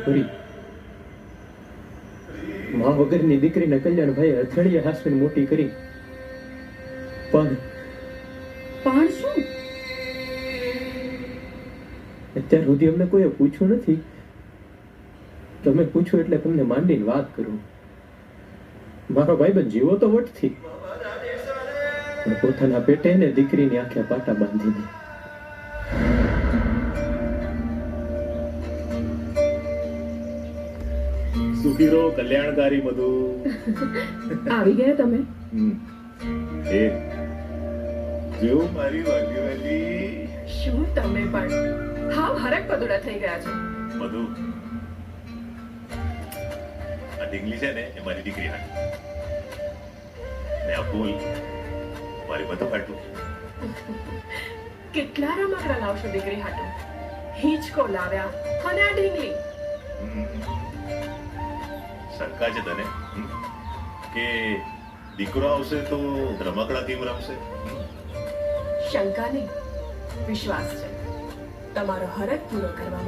કરી. મા વગરની દીકરીને કલ્યાણભાઈ અથડિયે હાસવીને મોટી કરી. પણ શું? અત્યાર સુધી અમને કોઈએ પૂછ્યું નથી. તમે પૂછો એટલે તમને માંડીને વાત કરું. મારો ભાઈબંધ જીવો તો વટથી, પણ પોતાના પેટે ને દીકરીની આંખે પાટા બાંધીને. સુખી રહો, કલ્યાણકારી બધું. આવી ગયા તમે? એ જેવું મારી વાલી શું તમે પણ હાવ હરક પદુડા થઈ ગયા છો. બધું આ ઢીંગલી છે ને એ મારી દીકરી હાટું, ને આ ફૂલ મારી બધું હાટું. કેટલા રમકડા લાવશો દીકરી હાટું? હિંચકો લાવ્યા અને આ ઢીંગલી. શંકા છે તને કે દીકરો આવશે તો રમકડા કેમ રમશે? શંકા નહીં, વિશ્વાસ છે. તમારો હરક પૂરો કરવા માટે